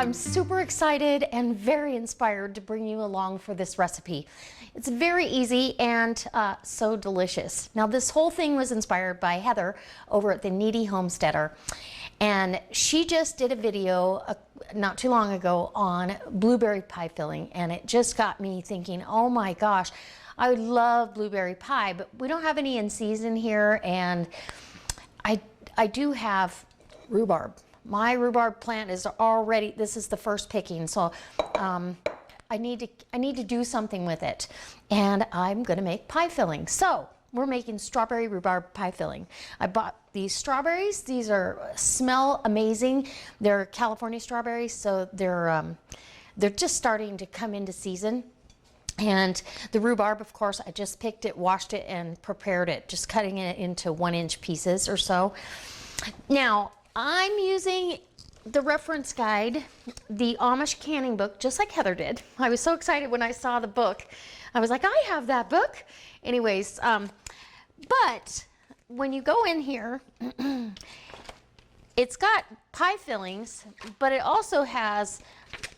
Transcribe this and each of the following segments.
I'm super excited and very inspired to bring you along for this recipe. It's very easy and so delicious. Now this whole thing was inspired by Heather over at the Needy Homesteader, and she just did a video not too long ago on blueberry pie filling, and it just got me thinking, oh my gosh, I would love blueberry pie, but we don't have any in season here, and I do have rhubarb. My rhubarb plant is already, this is the first picking, so I need to do something with it, and I'm gonna make pie filling. So we're making strawberry rhubarb pie filling. I bought these strawberries. These smell amazing. They're California strawberries, so they're just starting to come into season. And the rhubarb, of course, I just picked it, washed it, and prepared it, just cutting it into 1-inch pieces or so. Now, I'm using the reference guide, the Amish canning book, just like Heather did. I was so excited when I saw the book. I was like, I have that book. Anyways, but when you go in here, it's got pie fillings, but it also has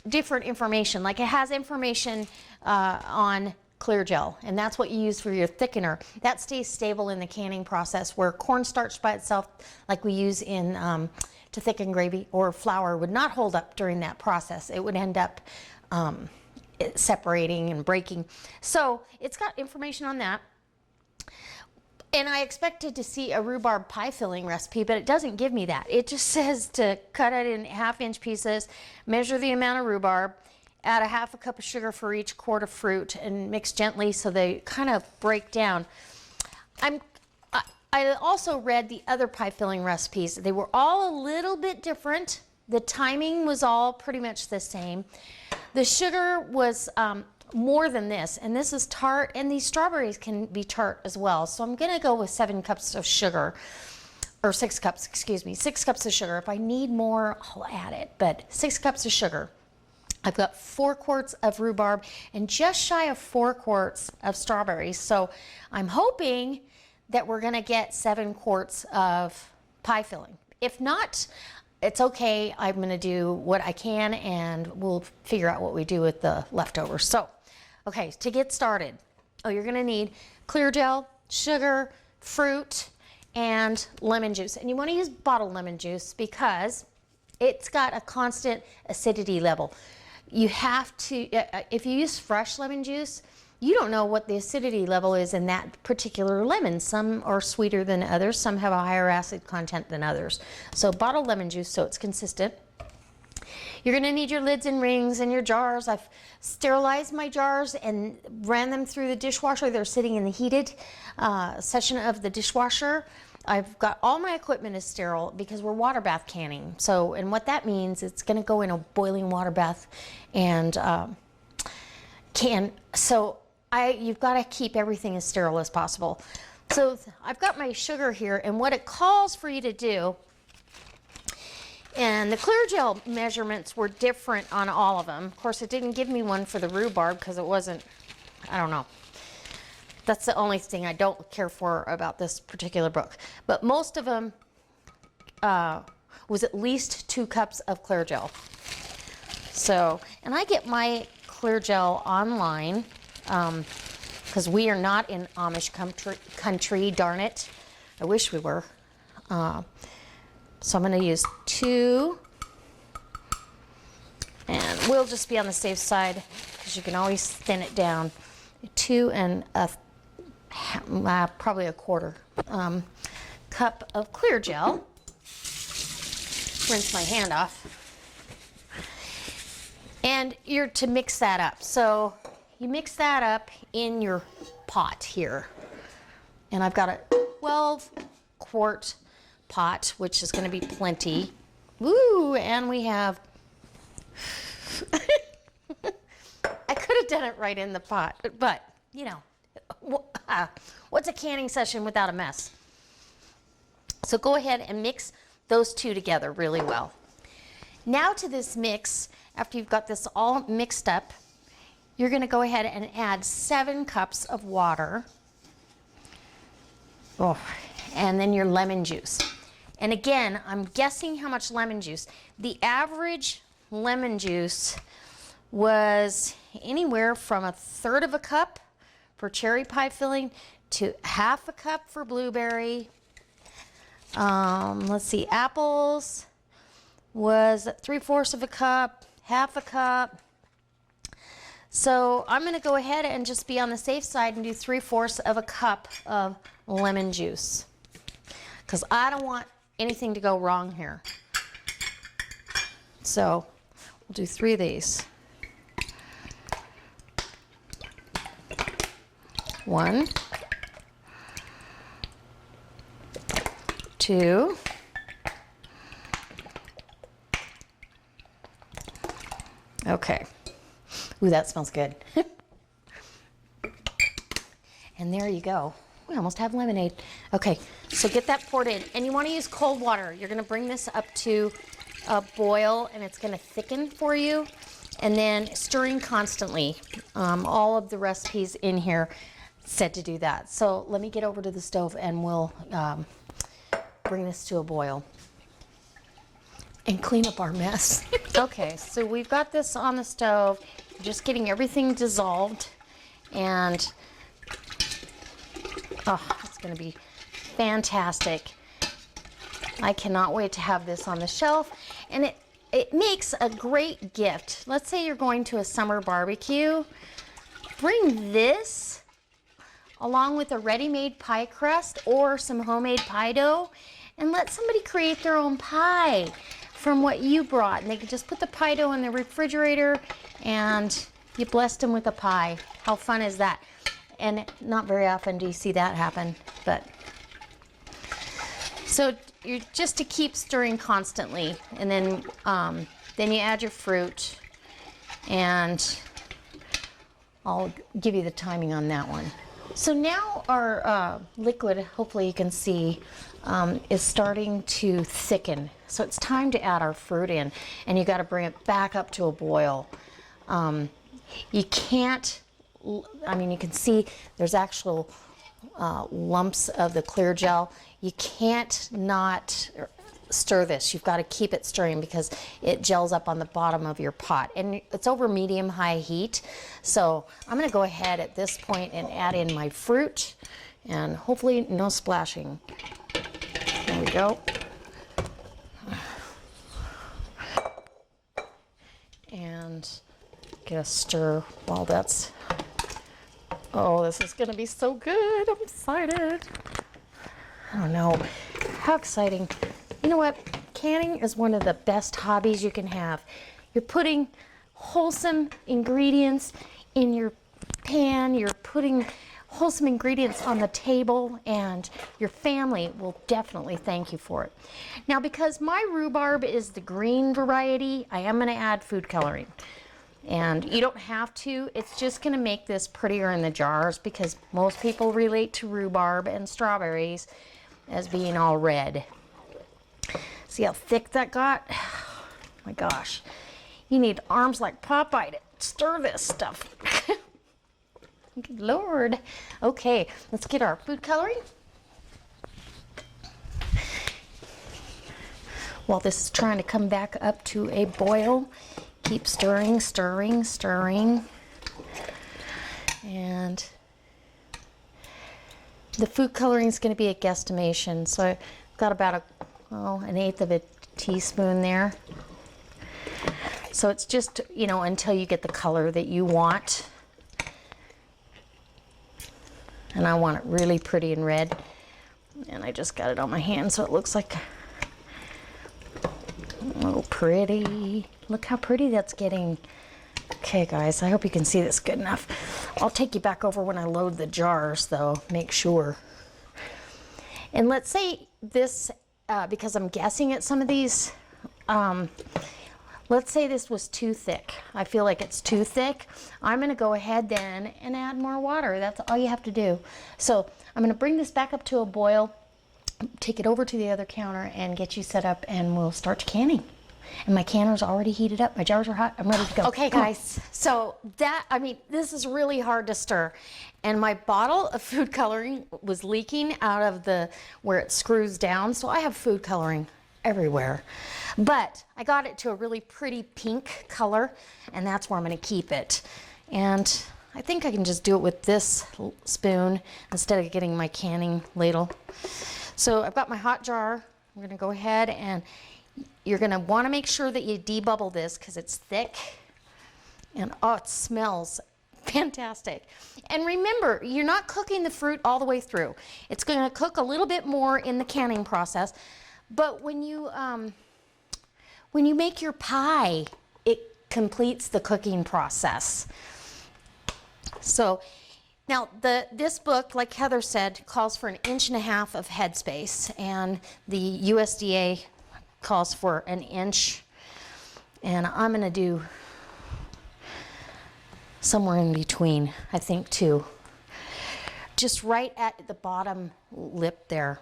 different information. Like it has information on clear gel, and that's what you use for your thickener. That stays stable in the canning process, where cornstarch by itself, like we use in to thicken gravy, or flour, would not hold up during that process. It would end up separating and breaking. So it's got information on that. And I expected to see a rhubarb pie filling recipe, but it doesn't give me that. It just says to cut it in 1/2-inch pieces, measure the amount of rhubarb, add 1/2 cup of sugar for each quart of fruit, and mix gently so they kind of break down. I also read the other pie filling recipes. They were all a little bit different. The timing was all pretty much the same. The sugar was more than this, and this is tart, and these strawberries can be tart as well. So I'm gonna go with 7 cups of sugar, or 6 cups, excuse me, 6 cups of sugar. If I need more, I'll add it, but 6 cups of sugar. I've got 4 quarts of rhubarb and just shy of 4 quarts of strawberries. So I'm hoping that we're gonna get 7 quarts of pie filling. If not, it's okay. I'm gonna do what I can, and we'll figure out what we do with the leftovers. So, okay, to get started, you're gonna need clear gel, sugar, fruit, and lemon juice. And you wanna use bottled lemon juice because it's got a constant acidity level. You have to, if you use fresh lemon juice, you don't know what the acidity level is in that particular lemon. Some are sweeter than others, some have a higher acid content than others. So bottled lemon juice, so it's consistent. You're gonna need your lids and rings and your jars. I've sterilized my jars and ran them through the dishwasher. They're sitting in the heated section of the dishwasher. I've got all my equipment is sterile because we're water bath canning. So, and what that means, it's gonna go in a boiling water bath and you've gotta keep everything as sterile as possible. So I've got my sugar here, and what it calls for you to do, and the clear gel measurements were different on all of them. Of course, it didn't give me one for the rhubarb because it wasn't, I don't know. That's the only thing I don't care for about this particular book. But most of them was at least 2 cups of clear gel. So, and I get my clear gel online because we are not in Amish country, darn it. I wish we were. So I'm gonna use 2, and we'll just be on the safe side because you can always thin it down. 2 and probably a 1/4 cup of clear gel. Rinse my hand off. And you're to mix that up. So you mix that up in your pot here. And I've got a 12-quart pot, which is going to be plenty. Woo! And we have I could have done it right in the pot, but you know, what's a canning session without a mess? So go ahead and mix those two together really well. Now to this mix, after you've got this all mixed up, you're going to go ahead and add 7 cups of water. Oh, and then your lemon juice. And again, I'm guessing how much lemon juice. The average lemon juice was anywhere from 1/3 cup for cherry pie filling to 1/2 cup for blueberry. Let's see, apples was 3/4 cup, 1/2 cup. So I'm going to go ahead and just be on the safe side and do 3/4 cup of lemon juice, because I don't want anything to go wrong here. So we'll do 3 of these. 1, 2, okay. Ooh, that smells good. And there you go. We almost have lemonade. Okay, so get that poured in. And you want to use cold water. You're going to bring this up to a boil, and it's going to thicken for you. And then stirring constantly. All of the recipes in here said to do that. So let me get over to the stove and we'll bring this to a boil and clean up our mess. Okay, so we've got this on the stove, just getting everything dissolved, and oh, it's gonna be fantastic. I cannot wait to have this on the shelf, and it makes a great gift. Let's say you're going to a summer barbecue, bring this along with a ready-made pie crust or some homemade pie dough, and let somebody create their own pie from what you brought. And they could just put the pie dough in the refrigerator and you blessed them with a pie. How fun is that? And not very often do you see that happen. But so you're just to keep stirring constantly, and then you add your fruit, and I'll give you the timing on that one. So now our liquid, hopefully you can see, is starting to thicken. So it's time to add our fruit in, and you got to bring it back up to a boil. You can't, I mean, you can see there's actual lumps of the clear gel. You can't not stir this. You've got to keep it stirring because it gels up on the bottom of your pot, and it's over medium-high heat. So I'm going to go ahead at this point and add in my fruit, and hopefully no splashing. There we go. And get a stir while that's, oh, this is going to be so good. I'm excited. I don't know. How exciting. You know what? Canning is one of the best hobbies you can have. You're putting wholesome ingredients in your pan. You're putting wholesome ingredients on the table, and your family will definitely thank you for it. Now, because my rhubarb is the green variety, I am going to add food coloring. And you don't have to. It's just going to make this prettier in the jars, because most people relate to rhubarb and strawberries as being all red. See how thick that got? Oh my gosh. You need arms like Popeye to stir this stuff. Good Lord. Okay, let's get our food coloring. While this is trying to come back up to a boil, keep stirring, stirring, stirring. And the food coloring is going to be a guesstimation. So I've got about an 1/8 of a teaspoon there. So it's just, you know, until you get the color that you want. And I want it really pretty and red. And I just got it on my hand so it looks like, oh, pretty. Look how pretty that's getting. Okay, guys, I hope you can see this good enough. I'll take you back over when I load the jars, though. Make sure. And let's say this, because I'm guessing at some of these, let's say this was too thick. I feel like it's too thick. I'm going to go ahead then and add more water. That's all you have to do. So I'm going to bring this back up to a boil, take it over to the other counter, and get you set up, and we'll start canning. And my canner's already heated up. My jars are hot. I'm ready to go. Okay, guys. So that, I mean, this is really hard to stir. And my bottle of food coloring was leaking out of the, where it screws down. So I have food coloring everywhere. But I got it to a really pretty pink color, and that's where I'm going to keep it. And I think I can just do it with this spoon instead of getting my canning ladle. So I've got my hot jar. I'm going to go ahead, and you're going to want to make sure that you debubble this because it's thick. And oh, it smells fantastic. And remember, you're not cooking the fruit all the way through. It's going to cook a little bit more in the canning process. But when you make your pie, it completes the cooking process. So now this book, like Heather said, calls for 1.5 inches of headspace, and the USDA calls for 1 inch. And I'm going to do somewhere in between, I think, too. Just right at the bottom lip there.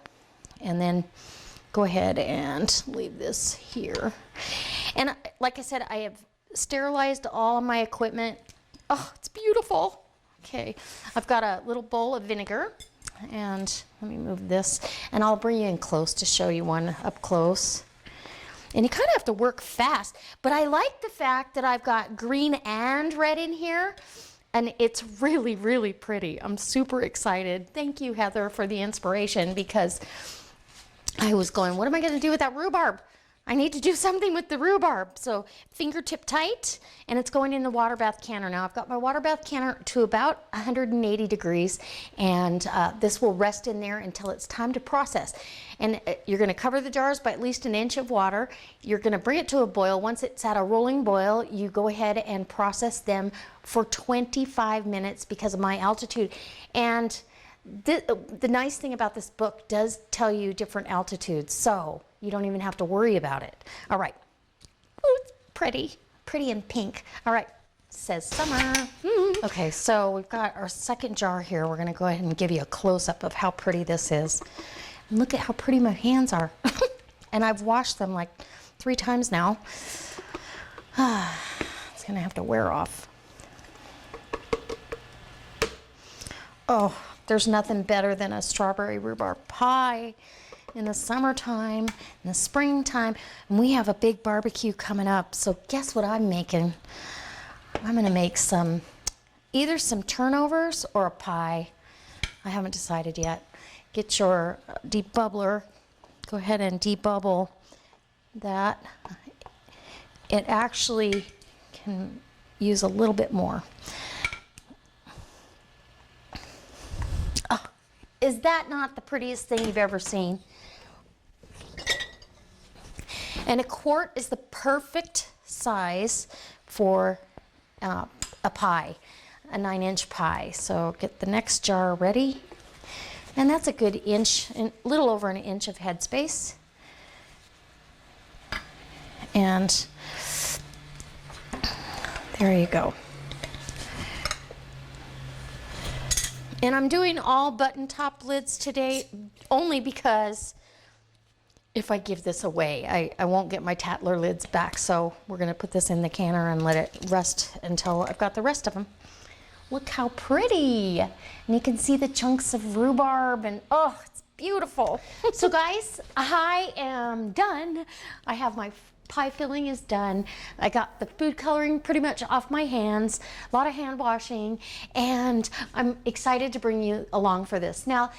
And then go ahead and leave this here. And like I said, I have sterilized all of my equipment. Oh, it's beautiful. Okay, I've got a little bowl of vinegar, and let me move this, and I'll bring you in close to show you one up close. And you kind of have to work fast, but I like the fact that I've got green and red in here, and it's really, really pretty. I'm super excited. Thank you, Heather, for the inspiration, because I was going, what am I going to do with that rhubarb? I need to do something with the rhubarb. So fingertip tight, and it's going in the water bath canner. Now I've got my water bath canner to about 180 degrees, and this will rest in there until it's time to process. And you're going to cover the jars by at least 1 inch of water. You're going to bring it to a boil. Once it's at a rolling boil, you go ahead and process them for 25 minutes because of my altitude. And the nice thing about this book does tell you different altitudes, so you don't even have to worry about it. All right. Oh, it's pretty and pink. All right. It says summer. Okay, so we've got our second jar here. We're going to go ahead and give you a close-up of how pretty this is. And look at how pretty my hands are. And I've washed them like 3 times now. It's going to have to wear off. Oh, there's nothing better than a strawberry rhubarb pie in the summertime, in the springtime, and we have a big barbecue coming up. So guess what I'm making? I'm gonna make either some turnovers or a pie. I haven't decided yet. Get your debubbler. Go ahead and debubble that. It actually can use a little bit more. Is that not the prettiest thing you've ever seen? And a quart is the perfect size for a pie, a 9-inch pie. So get the next jar ready. And that's a good inch, a little over 1 inch of headspace. And there you go. And I'm doing all button top lids today only because if I give this away, I won't get my Tatler lids back. So we're going to put this in the canner and let it rest until I've got the rest of them. Look how pretty. And you can see the chunks of rhubarb, and oh, it's beautiful. So guys, I am done. I have my pie filling is done. I got the food coloring pretty much off my hands, a lot of hand washing, and I'm excited to bring you along for this. Now,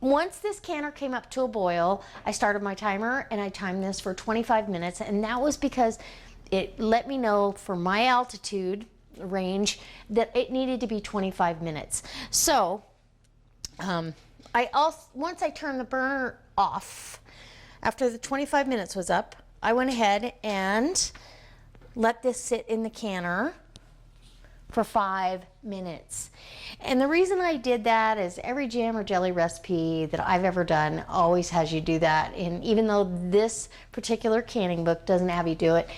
once this canner came up to a boil, I started my timer and I timed this for 25 minutes, and that was because it let me know for my altitude range that it needed to be 25 minutes. So, once I turned the burner off, after the 25 minutes was up, I went ahead and let this sit in the canner for 5 minutes. And the reason I did that is every jam or jelly recipe that I've ever done always has you do that. And even though this particular canning book doesn't have you do it,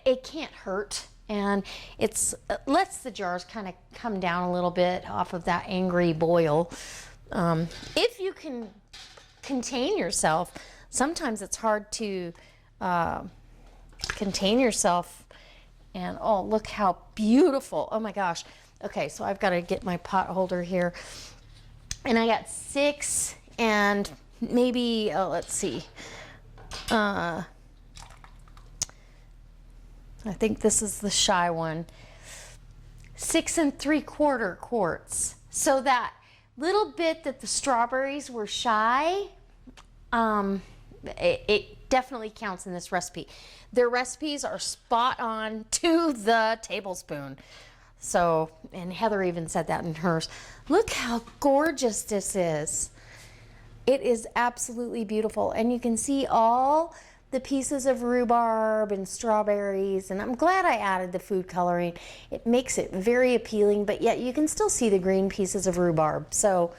it can't hurt. And it lets the jars kind of come down a little bit off of that angry boil. If you can contain yourself, sometimes it's hard to contain yourself. And oh, look how beautiful. Oh my gosh. Okay, so I've got to get my pot holder here. And I got 6 and maybe, let's see, I think this is the shy one, 6 3/4 quarts. So that little bit that the strawberries were shy, it definitely counts in this recipe. Their recipes are spot on to the tablespoon. So, and Heather even said that in hers. Look how gorgeous this is. It is absolutely beautiful. And you can see all the pieces of rhubarb and strawberries. And I'm glad I added the food coloring. It makes it very appealing, but yet you can still see the green pieces of rhubarb. So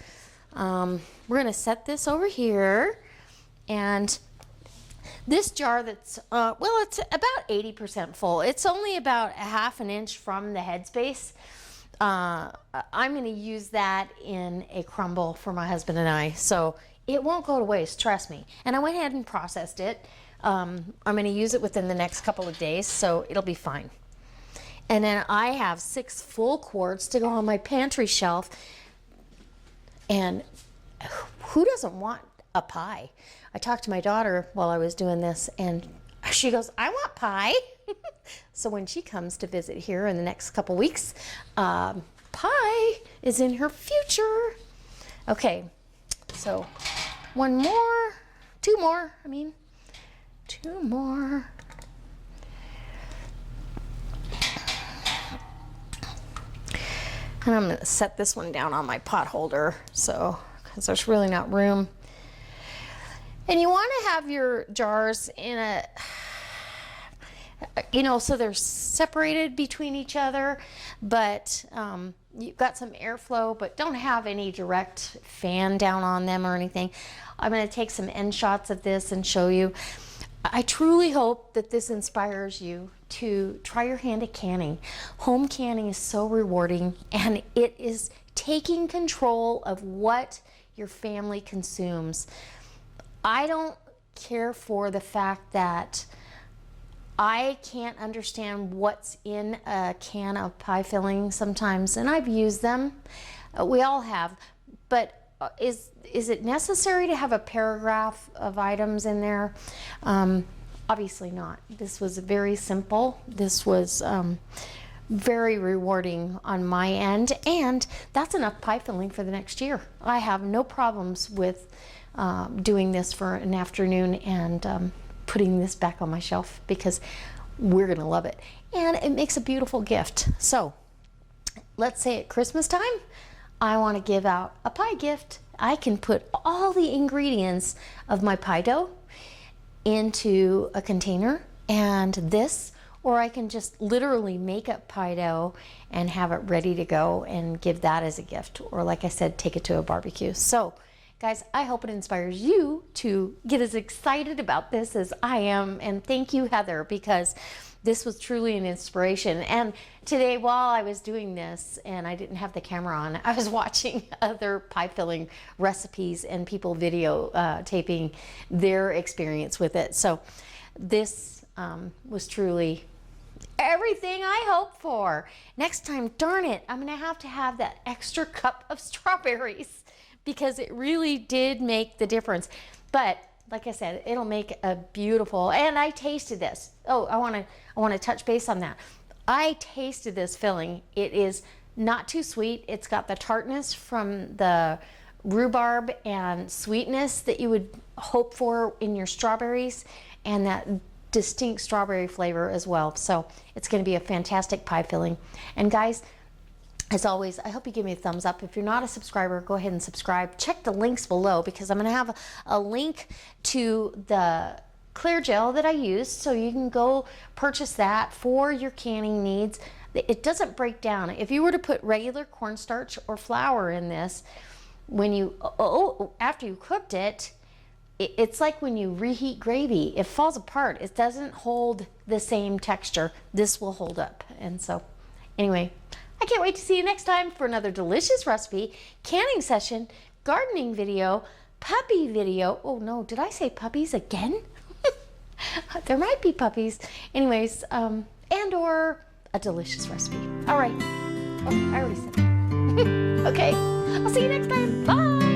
we're gonna set this over here. And this jar that's, well, it's about 80% full. It's only about 1/2 inch from the Headspace. I'm going to use that in a crumble for my husband and I. So it won't go to waste, trust me. And I went ahead and processed it. I'm going to use it within the next couple of days, so it'll be fine. And then I have 6 full quarts to go on my pantry shelf. And who doesn't want a pie? I talked to my daughter while I was doing this, and she goes, I want pie. So when she comes to visit here in the next couple weeks, pie is in her future. Okay, so 2 more. And I'm gonna set this one down on my pot holder, so, because there's really not room. And you want to have your jars in a, so they're separated between each other, but you've got some airflow, but don't have any direct fan down on them or anything. I'm going to take some end shots of this and show you. I truly hope that this inspires you to try your hand at canning. Home canning is so rewarding, and it is taking control of what your family consumes. I don't care for the fact that I can't understand what's in a can of pie filling sometimes, and I've used them. We all have, but is it necessary to have a paragraph of items in there? Obviously not. This was very simple. This was very rewarding on my end, and that's enough pie filling for the next year. I have no problems with doing this for an afternoon and putting this back on my shelf, because we're gonna love it, and it makes a beautiful gift. So let's say at Christmas time I want to give out a pie gift. I can put all the ingredients of my pie dough into a container and this, or I can just literally make up pie dough and have it ready to go and give that as a gift, or like I said, take it to a barbecue. So guys, I hope it inspires you to get as excited about this as I am. And thank you, Heather, because this was truly an inspiration. And today, while I was doing this and I didn't have the camera on, I was watching other pie filling recipes and people video taping their experience with it. So this was truly everything I hoped for. Next time, darn it, I'm gonna have to have that extra cup of strawberries, because it really did make the difference. But like I said, it'll make a beautiful, and I tasted this. Oh, I want to touch base on that. I tasted this filling. It is not too sweet. It's got the tartness from the rhubarb and sweetness that you would hope for in your strawberries, and that distinct strawberry flavor as well. So it's going to be a fantastic pie filling. And guys, as always, I hope you give me a thumbs up. If you're not a subscriber, go ahead and subscribe. Check the links below, because I'm going to have a link to the clear gel that I used, so you can go purchase that for your canning needs. It doesn't break down. If you were to put regular cornstarch or flour in this, when you after you cooked it, it's like when you reheat gravy. It falls apart. It doesn't hold the same texture. This will hold up. And so, anyway, I can't wait to see you next time for another delicious recipe, canning session, gardening video, puppy video. Oh no, did I say puppies again? There might be puppies. Anyways, and or a delicious recipe. All right. Oh, I already said that. Okay, I'll see you next time. Bye.